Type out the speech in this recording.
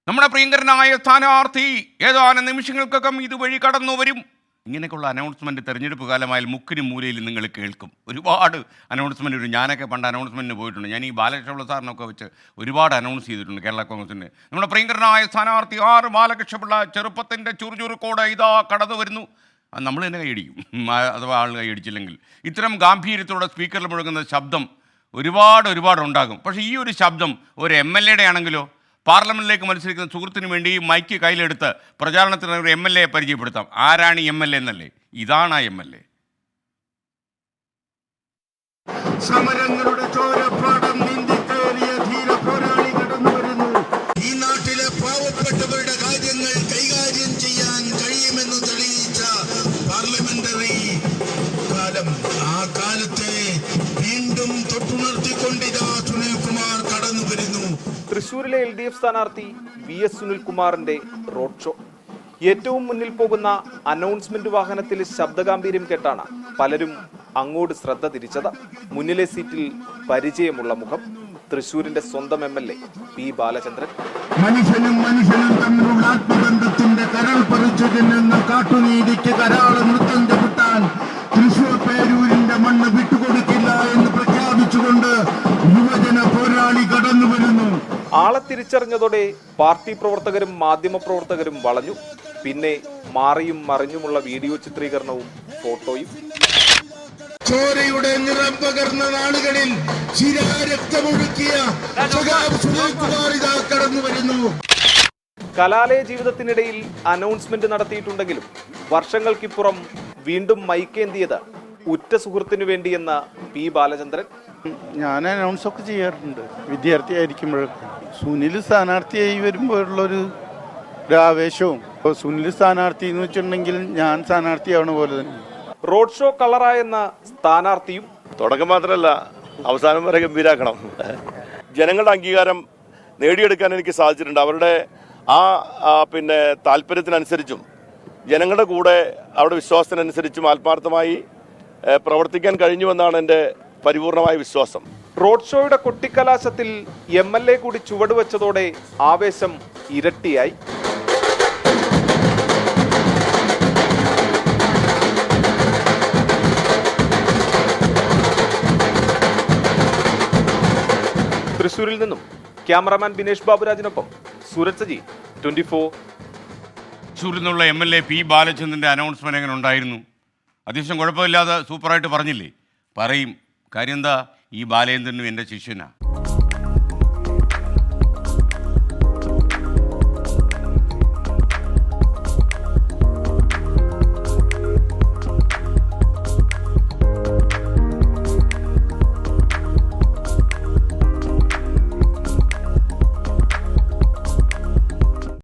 നമ്മുടെ പ്രിയങ്കരനായ സ്ഥാനാർത്ഥി ഏതാനും നിമിഷങ്ങൾക്കകം ഇതുവഴി കടന്നു വരും. ഇങ്ങനെയൊക്കെയുള്ള അനൗൺസ്മെൻറ്റ് തെരഞ്ഞെടുപ്പ് കാലമായാൽ മുക്കിനും മൂലയിലും നിങ്ങൾ കേൾക്കും. ഒരുപാട് അനൗൺസ്മെൻറ്റ് വരും. ഞാനൊക്കെ പണ്ട് അനൗൺസ്മെൻറ്റിന് പോയിട്ടുണ്ട്. ഞാൻ ഈ ബാലകൃഷ്ണപിള്ള സാറിനൊക്കെ വെച്ച് ഒരുപാട് അനൗൺസ് ചെയ്തിട്ടുണ്ട് കേരള കോൺഗ്രസിന്. നമ്മുടെ പ്രിയങ്കരനായ സ്ഥാനാർത്ഥി ബാലകൃഷ്ണപിള്ള ചെറുപ്പത്തിൻ്റെ ചുറുചുറുക്കോടെ ഇതാ കടന്നു വരുന്നു. നമ്മൾ തന്നെ കൈയടിക്കും, അഥവാ ആൾ കൈയടിച്ചില്ലെങ്കിൽ. ഇത്തരം ഗാംഭീര്യത്തോടെ സ്പീക്കറിൽ മുഴങ്ങുന്ന ശബ്ദം ഒരുപാട് ഉണ്ടാകും. പക്ഷേ ഈ ഒരു ശബ്ദം ഒരു MLA യുടെ ആണെങ്കിലോ, പാർലമെൻറ്റിലേക്ക് മത്സരിക്കുന്ന സുഹൃത്തിന് വേണ്ടി മൈക്ക് കയ്യിലെടുത്ത് പ്രചാരണത്തിന് ഒരു MLA യെ പരിചയപ്പെടുത്താം. ആരാണ് ഈ MLA എന്നല്ലേ? ഇതാണ് ആ MLA. സമരങ്ങളുടെ ചോരപ്പാടം നീന്തിക്കേറിയ ധീര പോരാളി കടന്നു വരുന്നു. ഈ നാട്ടിലെ പാവപ്പെട്ടവരുടെ കാര്യങ്ങൾ കൈകാര്യം ചെയ്യാൻ കഴിയുമെന്ന് തെളിയിച്ച പാർലമെന്ററി കാലം, ആ കാലത്തെ വീണ്ടും തൊട്ടുണർത്തിക്കൊണ്ടിതാ സുനിൽകുമാർ കടന്നു വരുന്നു. തൃശൂരിലെ LDF സ്ഥാനാർത്ഥി VS സുനിൽകുമാറിന്റെ റോഡ് ഷോ. ഏറ്റവും മുന്നിൽ പോകുന്ന അനൗൺസ്മെന്റ് വാഹനത്തിൽ ശബ്ദഗാംഭീര്യം കേട്ടാണ് പലരും അങ്ങോട്ട് ശ്രദ്ധ തിരിച്ചത്. മുന്നിലെ സീറ്റിൽ പരിചയമുള്ള മുഖം, തൃശൂരിന്റെ സ്വന്തം MLA P ബാലചന്ദ്രൻ. മനുഷ്യനും തമ്മിലുള്ള ആത്മബന്ധത്തിന്റെ കരൾ പറിച്ചു തിന്നുന്ന കാട്ടുനീതിക്ക് കരാള നൃത്തം ചവിട്ടാൻ തൃശൂർ പേരൂരിന്റെ മണ്ണ് വിട്ടുകൊടുക്കില്ല എന്ന് പ്രഖ്യാപിച്ചുകൊണ്ട് യുവജന പോരാളി കടന്നു വരുന്നു. ആളെ തിരിച്ചറിഞ്ഞതോടെ പാർട്ടി പ്രവർത്തകരും മാധ്യമപ്രവർത്തകരും വളഞ്ഞു. പിന്നെ മാറിയും മറിഞ്ഞുമുള്ള വീഡിയോ ചിത്രീകരണവും ഫോട്ടോയും. ചോരയുടെ നിറം പകർന്ന നാളുകളിൽ രക്തമൊഴുക്കിയ കടന്നു വരുന്നു. കലാലയ ജീവിതത്തിനിടയിൽ അനൗൺസ്മെന്റ് നടത്തിയിട്ടുണ്ടെങ്കിലും വർഷങ്ങൾക്കിപ്പുറം വീണ്ടും മൈക്കേന്തിയത് ഉറ്റ സുഹൃത്തിനു വേണ്ടിയെന്ന P ബാലചന്ദ്രൻ. ഞാൻ അനൗൺസ് ഒക്കെ ചെയ്യാറുണ്ട് വിദ്യാർത്ഥിയായിരിക്കുമ്പോഴൊക്കെ. സുനിൽ സ്ഥാനാർത്ഥിയായി വരുമ്പോഴുള്ളൊരു ആവേശവും, സുനിൽ സ്ഥാനാർത്ഥി എന്ന് വെച്ചിട്ടുണ്ടെങ്കിൽ ഞാൻ സ്ഥാനാർത്ഥിയാവണ പോലെ തന്നെ. റോഡ് ഷോ കളറായെന്ന സ്ഥാനാർത്ഥിയും തുടക്കം മാത്രമല്ല അവസാനം വരെ ഗംഭീരാക്കണം. ജനങ്ങളുടെ അംഗീകാരം നേടിയെടുക്കാൻ എനിക്ക് സാധിച്ചിട്ടുണ്ട്. അവരുടെ പിന്നെ താല്പര്യത്തിനനുസരിച്ചും ജനങ്ങളുടെ കൂടെ അവരുടെ വിശ്വാസത്തിനനുസരിച്ചും ആത്മാർത്ഥമായി പ്രവർത്തിക്കാൻ കഴിഞ്ഞുവെന്നാണ് എൻ്റെ പരിപൂർണമായ വിശ്വാസം. റോഡ് ഷോയുടെ കൊട്ടിക്കലാശത്തിൽ MLA കൂടി ചുവടുവെച്ചതോടെ ആവേശം ഇരട്ടിയായി. തൃശൂരിൽ നിന്നും ക്യാമറാമാൻ ബിനേഷ് ബാബുരാജിനൊപ്പം സൂരജ് സജി, 24. തൃശ്ശൂരിൽ നിന്നുള്ള MLA P ബാലചന്ദ്രൻ്റെ അനൗൺസ്മെൻറ്റ് എങ്ങനെ ഉണ്ടായിരുന്നു? അത്യാവശ്യം കുഴപ്പമില്ലാതെ സൂപ്പറായിട്ട് പറഞ്ഞില്ലേ? പറയും. കാര്യം എന്താ, ഈ ബാലേന്ദ്രനും എൻ്റെ ശിഷ്യനാണ്.